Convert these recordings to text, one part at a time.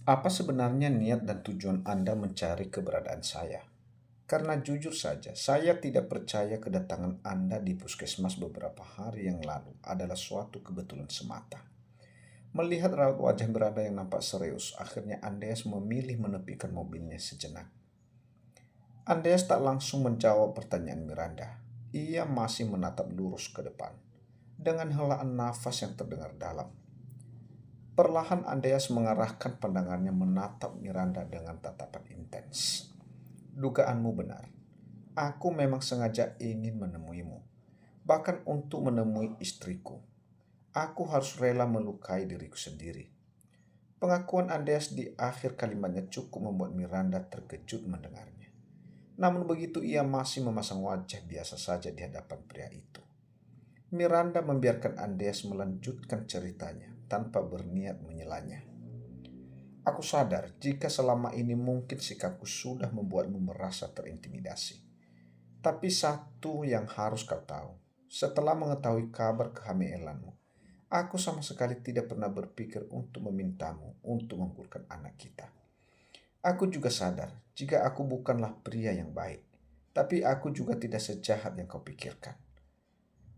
Apa sebenarnya niat dan tujuan Anda mencari keberadaan saya? Karena jujur saja, saya tidak percaya kedatangan Anda di puskesmas beberapa hari yang lalu adalah suatu kebetulan semata. Melihat raut wajah Miranda yang nampak serius, akhirnya Andreas memilih menepikan mobilnya sejenak. Andreas tak langsung menjawab pertanyaan Miranda. Ia masih menatap lurus ke depan, dengan helaan nafas yang terdengar dalam. Perlahan Andreas mengarahkan pandangannya menatap Miranda dengan tatapan intens. Dugaanmu benar. Aku memang sengaja ingin menemuimu. Bahkan untuk menemui istriku. Aku harus rela melukai diriku sendiri. Pengakuan Andreas di akhir kalimatnya cukup membuat Miranda terkejut mendengarnya. Namun begitu ia masih memasang wajah biasa saja di hadapan pria itu. Miranda membiarkan Andreas melanjutkan ceritanya tanpa berniat menyelanya. Aku sadar jika selama ini mungkin sikapku sudah membuatmu merasa terintimidasi. Tapi satu yang harus kau tahu, setelah mengetahui kabar kehamilanmu, aku sama sekali tidak pernah berpikir untuk memintamu untuk menggugurkan anak kita. Aku juga sadar jika aku bukanlah pria yang baik, tapi aku juga tidak sejahat yang kau pikirkan.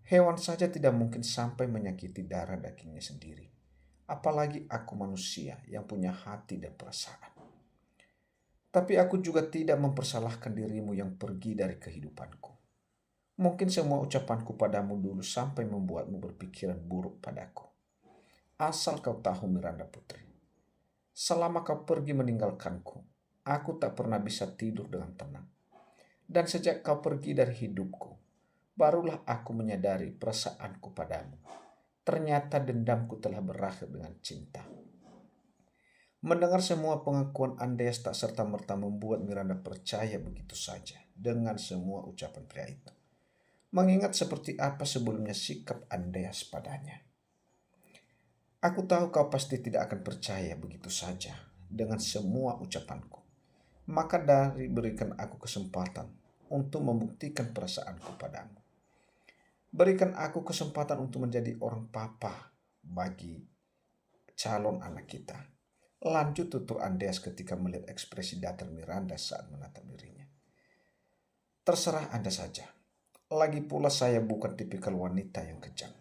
Hewan saja tidak mungkin sampai menyakiti darah dagingnya sendiri. Apalagi aku manusia yang punya hati dan perasaan. Tapi aku juga tidak mempersalahkan dirimu yang pergi dari kehidupanku. Mungkin semua ucapanku padamu dulu sampai membuatmu berpikiran buruk padaku. Asal kau tahu Miranda Putri, selama kau pergi meninggalkanku, aku tak pernah bisa tidur dengan tenang. Dan sejak kau pergi dari hidupku, barulah aku menyadari perasaanku padamu. Ternyata dendamku telah berakhir dengan cinta. Mendengar semua pengakuan Andreas tak serta-merta membuat Miranda percaya begitu saja dengan semua ucapan pria itu. Mengingat seperti apa sebelumnya sikap Andreas padanya. Aku tahu kau pasti tidak akan percaya begitu saja dengan semua ucapanku. Maka dari berikan aku kesempatan untuk membuktikan perasaanku padamu. Berikan aku kesempatan untuk menjadi orang papa bagi calon anak kita. Lanjut tutur Andreas ketika melihat ekspresi datar Miranda saat menatap dirinya. Terserah Anda saja. Lagi pula saya bukan tipikal wanita yang kejam.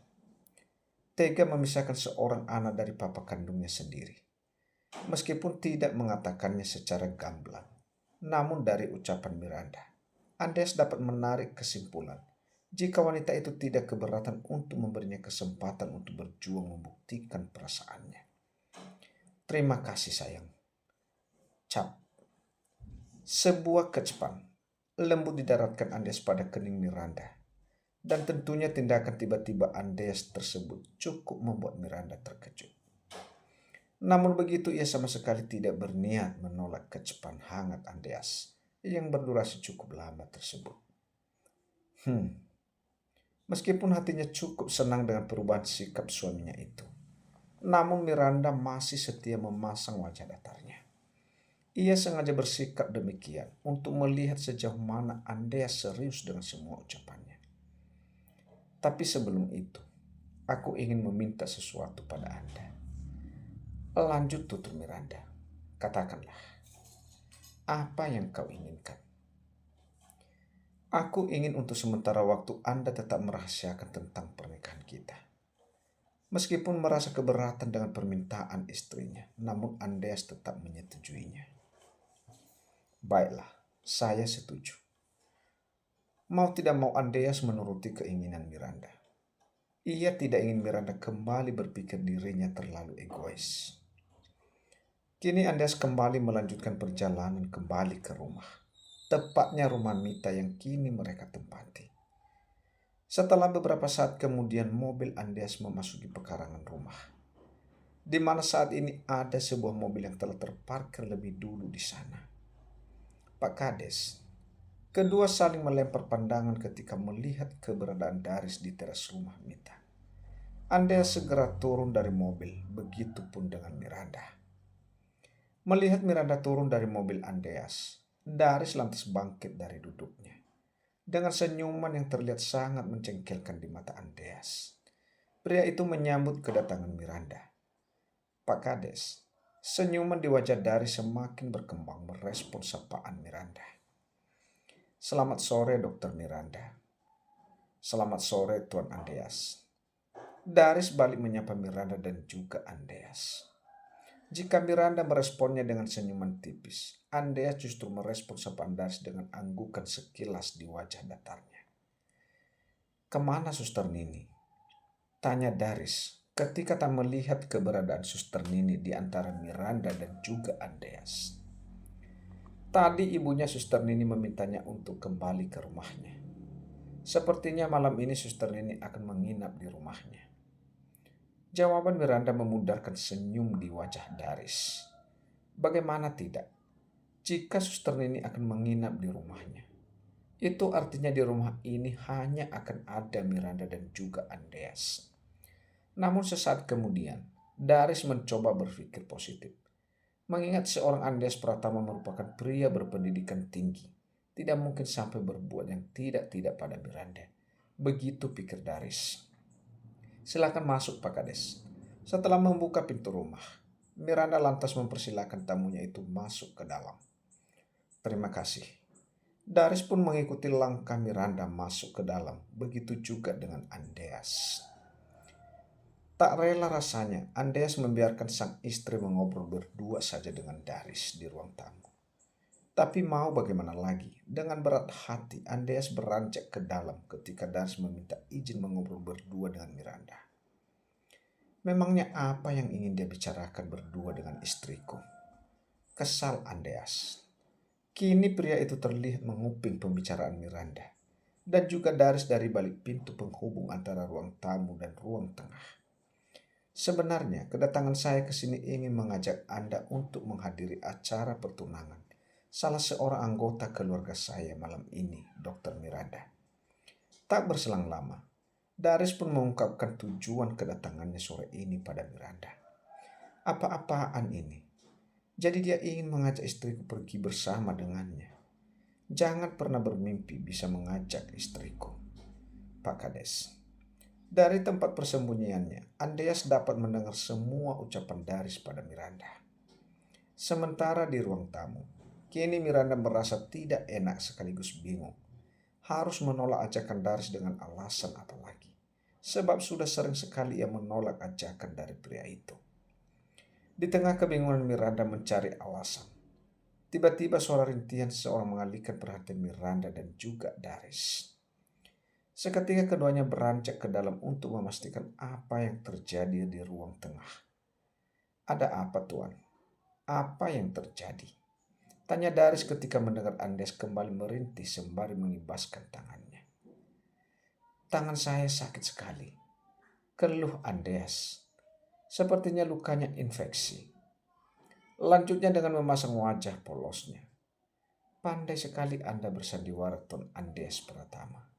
Tega memisahkan seorang anak dari papa kandungnya sendiri. Meskipun tidak mengatakannya secara gamblang. Namun dari ucapan Miranda, Andreas dapat menarik kesimpulan jika wanita itu tidak keberatan untuk memberinya kesempatan untuk berjuang membuktikan perasaannya. Terima kasih sayang. Cap. Sebuah kecapan lembut didaratkan Andreas pada kening Miranda. Dan tentunya tindakan tiba-tiba Andreas tersebut cukup membuat Miranda terkejut. Namun begitu ia sama sekali tidak berniat menolak kecapan hangat Andreas yang berdurasi cukup lama tersebut. Meskipun hatinya cukup senang dengan perubahan sikap suaminya itu. Namun Miranda masih setia memasang wajah datarnya. Ia sengaja bersikap demikian untuk melihat sejauh mana Andreas serius dengan semua ucapannya. Tapi sebelum itu, aku ingin meminta sesuatu pada Anda. Lanjut tutur Miranda, katakanlah, apa yang kau inginkan? Aku ingin untuk sementara waktu Anda tetap merahasiakan tentang pernikahan kita. Meskipun merasa keberatan dengan permintaan istrinya, namun Andreas tetap menyetujuinya. Baiklah, saya setuju. Mau tidak mau Andreas menuruti keinginan Miranda. Ia tidak ingin Miranda kembali berpikir dirinya terlalu egois. Kini Andreas kembali melanjutkan perjalanan kembali ke rumah. Tepatnya rumah Mita yang kini mereka tempati. Setelah beberapa saat kemudian mobil Andreas memasuki pekarangan rumah. Di mana saat ini ada sebuah mobil yang telah terparkir lebih dulu di sana. Pak Kades, kedua saling melempar pandangan ketika melihat keberadaan Daris di teras rumah Mita. Andreas segera turun dari mobil, begitupun dengan Miranda. Melihat Miranda turun dari mobil Andreas, Daris lantas bangkit dari duduknya. Dengan senyuman yang terlihat sangat mencengkelkan di mata Andreas. Pria itu menyambut kedatangan Miranda. Pak Kades, Senyuman di wajah Dari semakin berkembang merespon sapaan Miranda. Selamat sore, Dokter Miranda. Selamat sore, Tuan Andreas. Daris balik menyapa Miranda dan juga Andreas. Jika Miranda meresponnya dengan senyuman tipis, Andreas justru merespon sapaan Daris dengan anggukan sekilas di wajah datarnya. Kemana Suster Nini? Tanya Daris ketika tak melihat keberadaan Suster Nini di antara Miranda dan juga Andreas. Tadi ibunya Suster Nini memintanya untuk kembali ke rumahnya. Sepertinya malam ini Suster Nini akan menginap di rumahnya. Jawaban Miranda memudarkan senyum di wajah Daris. Bagaimana tidak? Jika Suster Nini akan menginap di rumahnya, itu artinya di rumah ini hanya akan ada Miranda dan juga Andreas. Namun sesaat kemudian, Daris mencoba berpikir positif. Mengingat seorang Andreas Pratama merupakan pria berpendidikan tinggi, tidak mungkin sampai berbuat yang tidak-tidak pada Miranda. Begitu pikir Daris. Silakan masuk, Pak Kades. Setelah membuka pintu rumah, Miranda lantas mempersilahkan tamunya itu masuk ke dalam. Terima kasih. Daris pun mengikuti langkah Miranda masuk ke dalam, begitu juga dengan Andreas. Tak rela rasanya, Andreas membiarkan sang istri mengobrol berdua saja dengan Daris di ruang tamu. Tapi mau bagaimana lagi, dengan berat hati Andreas beranjak ke dalam ketika Daris meminta izin mengobrol berdua dengan Miranda. Memangnya apa yang ingin dia bicarakan berdua dengan istriku? Kesal Andreas. Kini pria itu terlihat menguping pembicaraan Miranda dan juga Daris dari balik pintu penghubung antara ruang tamu dan ruang tengah. Sebenarnya kedatangan saya ke sini ingin mengajak Anda untuk menghadiri acara pertunangan salah seorang anggota keluarga saya malam ini, Dokter Miranda. Tak berselang lama, Daris pun mengungkapkan tujuan kedatangannya sore ini pada Miranda. Apa-apaan ini? Jadi dia ingin mengajak istriku pergi bersama dengannya. Jangan pernah bermimpi bisa mengajak istriku, Pak Kades. Dari tempat persembunyiannya, Andreas dapat mendengar semua ucapan Daris pada Miranda. Sementara di ruang tamu, kini Miranda merasa tidak enak sekaligus bingung. Harus menolak ajakan Daris dengan alasan apa lagi? Sebab sudah sering sekali ia menolak ajakan dari pria itu. Di tengah kebingungan Miranda mencari alasan. Tiba-tiba suara rintihan seseorang mengalihkan perhatian Miranda dan juga Daris. Seketika keduanya beranjak ke dalam untuk memastikan apa yang terjadi di ruang tengah. Ada apa, Tuan? Apa yang terjadi? Tanya Daris ketika mendengar Andreas kembali merintih sembari mengibaskan tangannya. Tangan saya sakit sekali, keluh Andreas. Sepertinya lukanya infeksi. Lanjutnya dengan memasang wajah polosnya. Pandai sekali Anda bersandiwara, Tuan Andreas Pratama.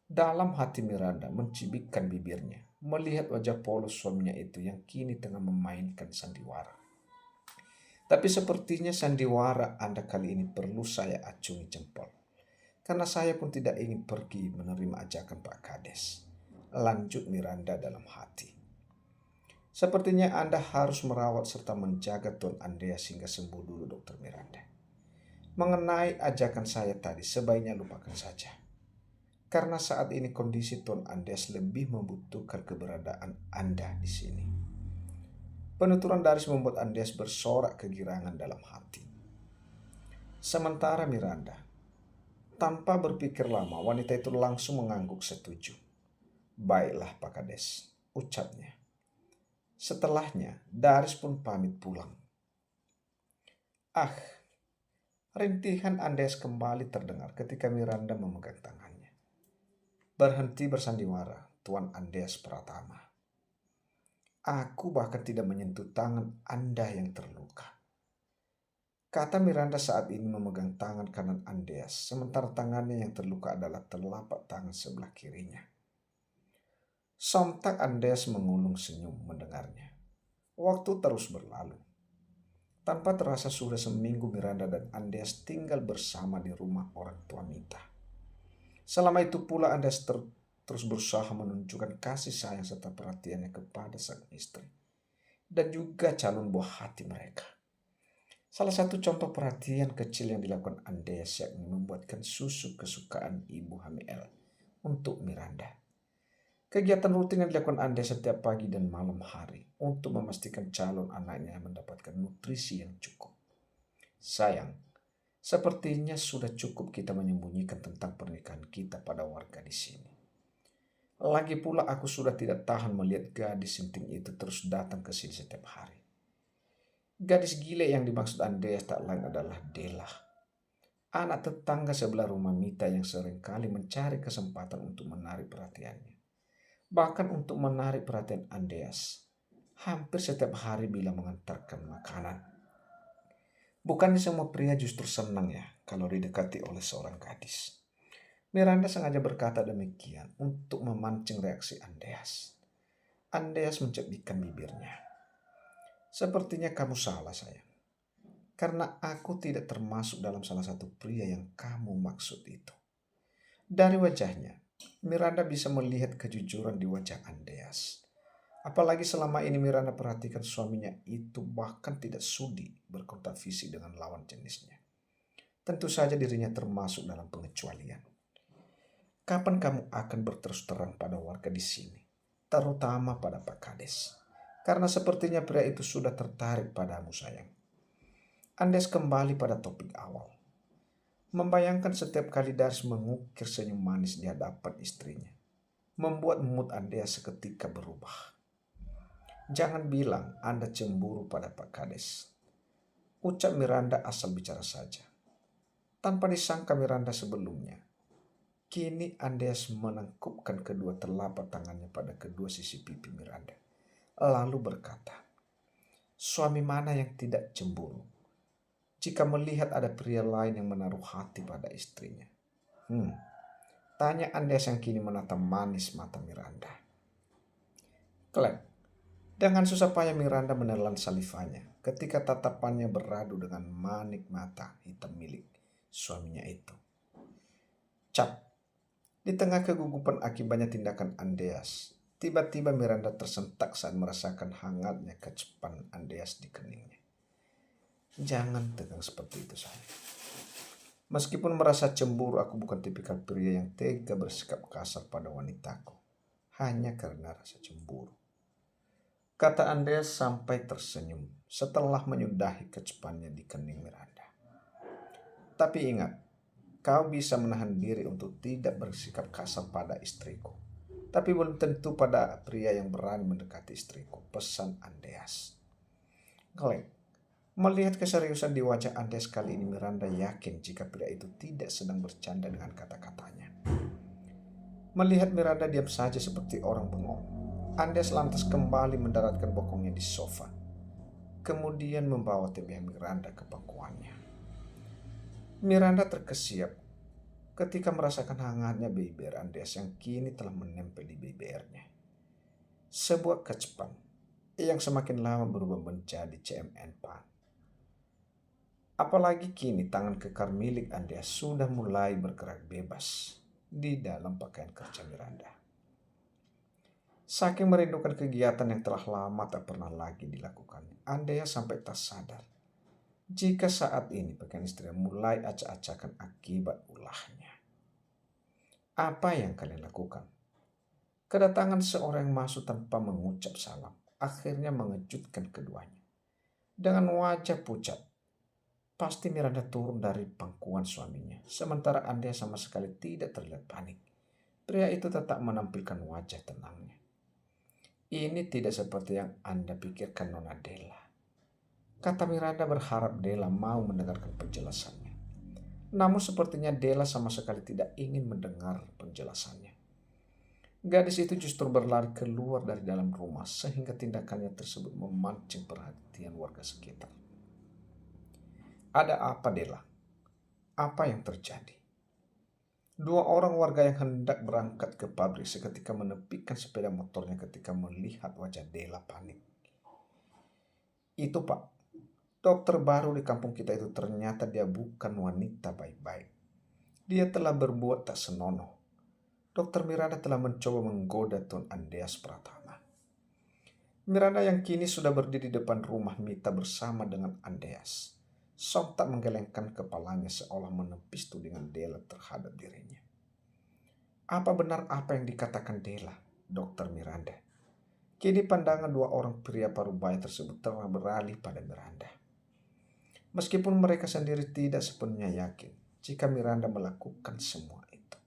Dalam hati Miranda mencibikkan bibirnya melihat wajah polos suaminya itu yang kini tengah memainkan sandiwara. Tapi sepertinya sandiwara Anda kali ini perlu saya acungi jempol. Karena saya pun tidak ingin pergi menerima ajakan Pak Kades. Lanjut Miranda dalam hati. Sepertinya Anda harus merawat serta menjaga Tuan Andreas hingga sembuh dulu, Dokter Miranda. Mengenai ajakan saya tadi sebaiknya lupakan saja. Karena saat ini kondisi Tuan Andreas lebih membutuhkan keberadaan Anda di sini. Penuturan Daris membuat Andreas bersorak kegirangan dalam hati. Sementara Miranda, tanpa berpikir lama, wanita itu langsung mengangguk setuju. Baiklah Pak Kades, ucapnya. Setelahnya, Daris pun pamit pulang. Rintihan Andreas kembali terdengar ketika Miranda memegang tangannya. Berhenti bersandiwara, Tuan Andreas Pratama. Aku bahkan tidak menyentuh tangan Anda yang terluka, kata Miranda saat ini memegang tangan kanan Andreas, sementara tangannya yang terluka adalah telapak tangan sebelah kirinya. Sontak Andreas mengulung senyum mendengarnya. Waktu terus berlalu. Tanpa terasa sudah seminggu Miranda dan Andreas tinggal bersama di rumah orang tua Mita. Selama itu pula Andreas terus berusaha menunjukkan kasih sayang serta perhatiannya kepada sang istri. dan juga calon buah hati mereka. Salah satu contoh perhatian kecil yang dilakukan Andreas yakni membuatkan susu kesukaan ibu Hamiel untuk Miranda. Kegiatan rutin yang dilakukan Andreas setiap pagi dan malam hari untuk memastikan calon anaknya mendapatkan nutrisi yang cukup. Sayang, sepertinya sudah cukup kita menyembunyikan tentang pernikahan kita pada warga di sini. Lagi pula aku sudah tidak tahan melihat gadis sinting itu terus datang ke sini setiap hari. Gadis gile yang dimaksud Andreas tak lain adalah Della, anak tetangga sebelah rumah Mita yang seringkali mencari kesempatan untuk menarik perhatiannya. Bahkan untuk menarik perhatian Andreas, hampir setiap hari bila mengantarkan makanan. Bukannya semua pria justru senang ya kalau didekati oleh seorang gadis. Miranda sengaja berkata demikian untuk memancing reaksi Andreas. Andreas mencekikkan bibirnya. Sepertinya kamu salah, sayang. Karena aku tidak termasuk dalam salah satu pria yang kamu maksud itu. Dari wajahnya, Miranda bisa melihat kejujuran di wajah Andreas. Apalagi selama ini Miranda perhatikan suaminya itu bahkan tidak sudi berkontak fisik dengan lawan jenisnya. Tentu saja dirinya termasuk dalam pengecualian. Kapan kamu akan berterus terang pada warga di sini? Terutama pada Pak Kades. Karena sepertinya pria itu sudah tertarik padamu, sayang. Andes kembali pada topik awal. Membayangkan setiap kali Dars mengukir senyum manis di hadapan istrinya. Membuat mood Andrea seketika berubah. Jangan bilang Anda cemburu pada Pak Kades. Ucap Miranda asal bicara saja. Tanpa disangka Miranda sebelumnya. Kini Andreas menangkupkan kedua telapak tangannya pada kedua sisi pipi Miranda. Lalu berkata, suami mana yang tidak cemburu jika melihat ada pria lain yang menaruh hati pada istrinya? Tanya Andreas yang kini menatap manis mata Miranda. Klek. Dengan susah payah Miranda menelan salivanya ketika tatapannya beradu dengan manik mata hitam milik suaminya itu. Cap. Di tengah kegugupan akibatnya tindakan Andreas, tiba-tiba Miranda tersentak saat merasakan hangatnya kecupan Andreas di keningnya. Jangan tegang seperti itu, sayang. Meskipun merasa cemburu, aku bukan tipikal pria yang tega bersikap kasar pada wanitaku. Hanya karena rasa cemburu. Kata Andreas sampai tersenyum setelah menyudahi kecupannya di kening Miranda. Tapi ingat, kau bisa menahan diri untuk tidak bersikap kasar pada istriku. Tapi belum tentu pada pria yang berani mendekati istriku, pesan Andreas. Klek. Melihat keseriusan di wajah Andreas kali ini, Miranda yakin jika pria itu tidak sedang bercanda dengan kata-katanya. Melihat Miranda diam saja seperti orang bengong, Andreas lantas kembali mendaratkan bokongnya di sofa. Kemudian membawa TBH Miranda ke pangkuannya. Miranda terkesiap ketika merasakan hangatnya BBR Andreas yang kini telah menempel di BBR-nya. Sebuah kecupan yang semakin lama berubah menjadi CMN pan. Apalagi kini tangan kekar milik Andreas sudah mulai bergerak bebas di dalam pakaian kerja Miranda. Saking merindukan kegiatan yang telah lama tak pernah lagi dilakukan, Andreas sampai tak sadar jika saat ini pakaian istri mulai acak-acakan akibat ulahnya. Apa yang kalian lakukan? Kedatangan seorang yang masuk tanpa mengucap salam akhirnya mengejutkan keduanya. Dengan wajah pucat, pasti Miranda turun dari pangkuan suaminya, sementara Andreas sama sekali tidak terlihat panik. Pria itu tetap menampilkan wajah tenangnya. Ini tidak seperti yang Anda pikirkan, Nona Della. Kata Miranda berharap Della mau mendengarkan penjelasannya. Namun sepertinya Della sama sekali tidak ingin mendengar penjelasannya. Gadis itu justru berlari keluar dari dalam rumah sehingga tindakannya tersebut memancing perhatian warga sekitar. Ada apa, Della? Apa yang terjadi? Dua orang warga yang hendak berangkat ke pabrik seketika menepikan sepeda motornya ketika melihat wajah Della panik. Itu, Pak, dokter baru di kampung kita itu ternyata dia bukan wanita baik-baik. Dia telah berbuat tak senonoh. Dokter Miranda telah mencoba menggoda Tuan Andreas Pratama. Miranda yang kini sudah berdiri di depan rumah Mita bersama dengan Andreas, sontak menggelengkan kepalanya seolah menepis tudingan Della terhadap dirinya. Apa benar apa yang dikatakan Della, Dokter Miranda? Kini pandangan dua orang pria parubaya tersebut telah beralih pada Miranda. Meskipun mereka sendiri tidak sepenuhnya yakin jika Miranda melakukan semua itu.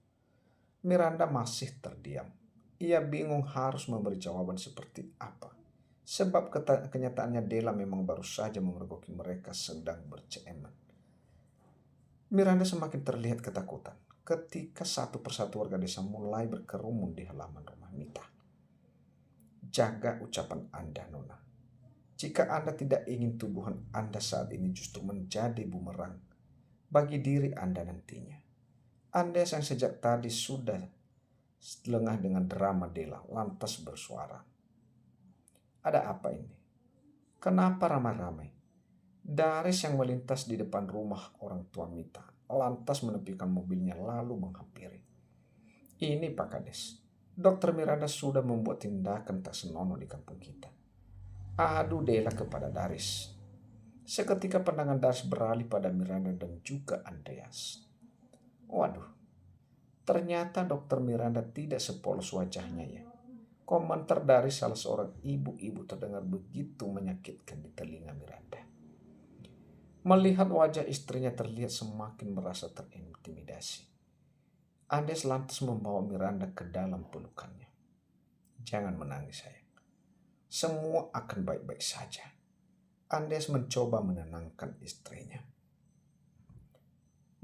Miranda masih terdiam. Ia bingung harus memberi jawaban seperti apa. Sebab kenyataannya Della memang baru saja memergoki mereka sedang berceeman. Miranda semakin terlihat ketakutan ketika satu persatu warga desa mulai berkerumun di halaman rumah Mita. Jaga ucapan Anda, Nona. Jika Anda tidak ingin tuduhan Anda saat ini justru menjadi bumerang bagi diri Anda nantinya. Anda yang sejak tadi sudah lengah dengan drama Della lantas bersuara. Ada apa ini? Kenapa ramai-ramai? Daris yang melintas di depan rumah orang tua Mita lantas menepikan mobilnya lalu menghampiri. Ini Pak Kades, Dokter Miranda sudah membuat tindakan tak senonoh di kampung kita. Adu Della kepada Daris. Seketika pandangan Daris beralih pada Miranda dan juga Andreas. Waduh, ternyata Dokter Miranda tidak sepolos wajahnya ya. Komentar dari salah seorang ibu-ibu terdengar begitu menyakitkan di telinga Miranda. Melihat wajah istrinya terlihat semakin merasa terintimidasi. Andes lantas membawa Miranda ke dalam pelukannya. Jangan menangis sayang. Semua akan baik-baik saja. Andes mencoba menenangkan istrinya.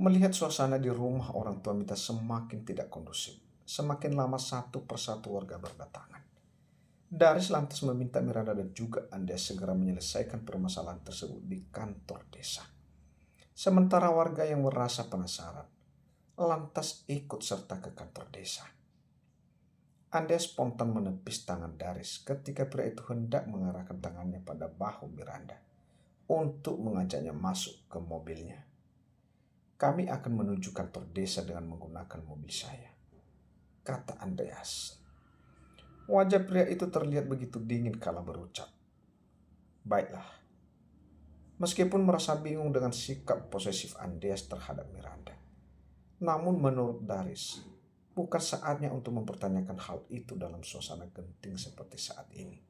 Melihat suasana di rumah orang tua Mita semakin tidak kondusif. Semakin lama satu persatu warga berdatangan. Daris lantas meminta Miranda dan juga Andes segera menyelesaikan permasalahan tersebut di kantor desa. Sementara warga yang merasa penasaran lantas ikut serta ke kantor desa. Andes spontan menepis tangan Daris ketika pria itu hendak mengarahkan tangannya pada bahu Miranda untuk mengajaknya masuk ke mobilnya. Kami akan menuju kantor desa dengan menggunakan mobil saya, kata Andreas. Wajah pria itu terlihat begitu dingin kala berucap. Baiklah. Meskipun merasa bingung dengan sikap posesif Andreas terhadap Miranda. Namun menurut Daris, bukan saatnya untuk mempertanyakan hal itu dalam suasana genting seperti saat ini.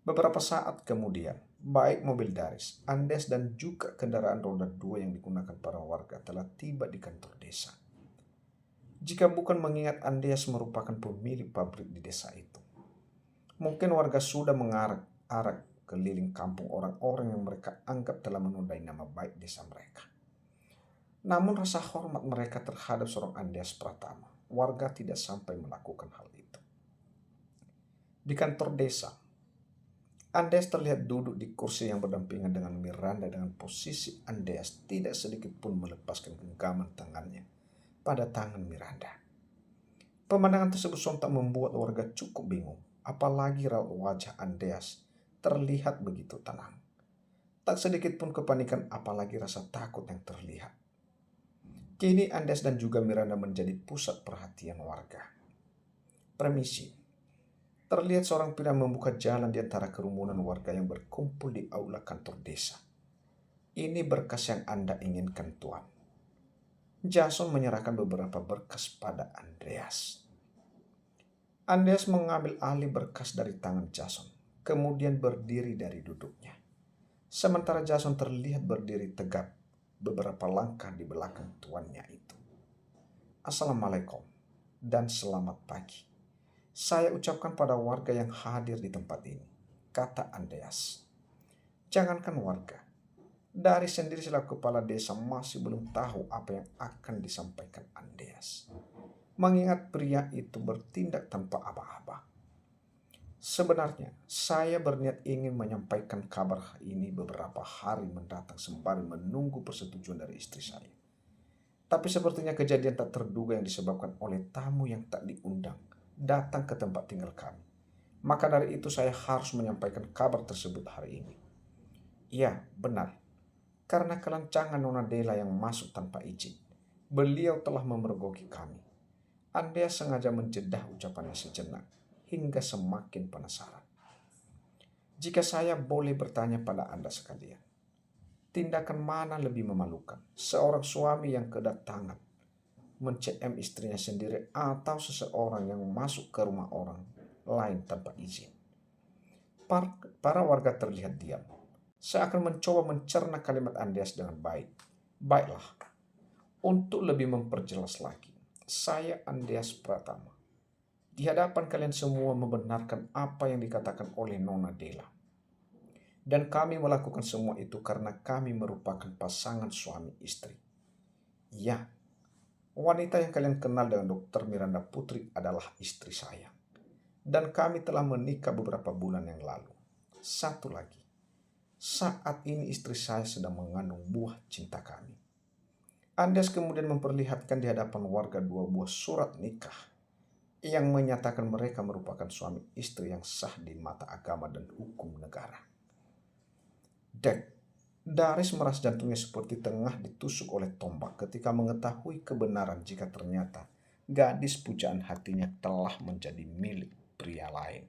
Beberapa saat kemudian, baik mobil Daris, Andes dan juga kendaraan roda 2 yang digunakan para warga telah tiba di kantor desa. Jika bukan mengingat Andes merupakan pemilik pabrik di desa itu, mungkin warga sudah mengarak-arak keliling kampung orang-orang yang mereka anggap telah menodai nama baik desa mereka. Namun rasa hormat mereka terhadap seorang Andes Pratama, warga tidak sampai melakukan hal itu. Di kantor desa, Andes terlihat duduk di kursi yang berdampingan dengan Miranda dengan posisi Andes tidak sedikit pun melepaskan genggaman tangannya pada tangan Miranda. Pemandangan tersebut sontak membuat warga cukup bingung, apalagi raut wajah Andes terlihat begitu tenang. Tak sedikit pun kepanikan apalagi rasa takut yang terlihat. Kini Andes dan juga Miranda menjadi pusat perhatian warga. Permisi. Terlihat seorang pria membuka jalan di antara kerumunan warga yang berkumpul di aula kantor desa. Ini berkas yang Anda inginkan, Tuan. Jason menyerahkan beberapa berkas pada Andreas. Andreas mengambil alih berkas dari tangan Jason, kemudian berdiri dari duduknya. Sementara Jason terlihat berdiri tegap beberapa langkah di belakang tuannya itu. Assalamualaikum dan selamat pagi. Saya ucapkan pada warga yang hadir di tempat ini, kata Andreas. Jangankan warga, dari sendiri selaku kepala desa masih belum tahu apa yang akan disampaikan Andreas. Mengingat pria itu bertindak tanpa aba-aba. Sebenarnya, saya berniat ingin menyampaikan kabar ini beberapa hari mendatang sembari menunggu persetujuan dari istri saya. Tapi sepertinya kejadian tak terduga yang disebabkan oleh tamu yang tak diundang datang ke tempat tinggal kami. Maka dari itu saya harus menyampaikan kabar tersebut hari ini. Ya, benar. Karena kelancangan Nona Della yang masuk tanpa izin, beliau telah memergoki kami. Andreas sengaja menjedah ucapannya sejenak hingga semakin penasaran. Jika saya boleh bertanya pada Anda sekalian, tindakan mana lebih memalukan? Seorang suami yang kedatangan men-CM istrinya sendiri atau seseorang yang masuk ke rumah orang lain tanpa izin? Para warga terlihat diam. Saya akan mencoba mencerna kalimat Andreas dengan baik. Baiklah, untuk lebih memperjelas lagi, saya Andreas Pratama. Di hadapan kalian semua membenarkan apa yang dikatakan oleh Nona Della. Dan kami melakukan semua itu karena kami merupakan pasangan suami istri. Ya, wanita yang kalian kenal dengan Dr. Miranda Putri adalah istri saya. Dan kami telah menikah beberapa bulan yang lalu. Satu lagi, saat ini istri saya sedang mengandung buah cinta kami. Andes kemudian memperlihatkan di hadapan warga dua buah surat nikah yang menyatakan mereka merupakan suami istri yang sah di mata agama dan hukum negara. Dek, Daris meras jantungnya seperti tengah ditusuk oleh tombak ketika mengetahui kebenaran jika ternyata gadis pujaan hatinya telah menjadi milik pria lain.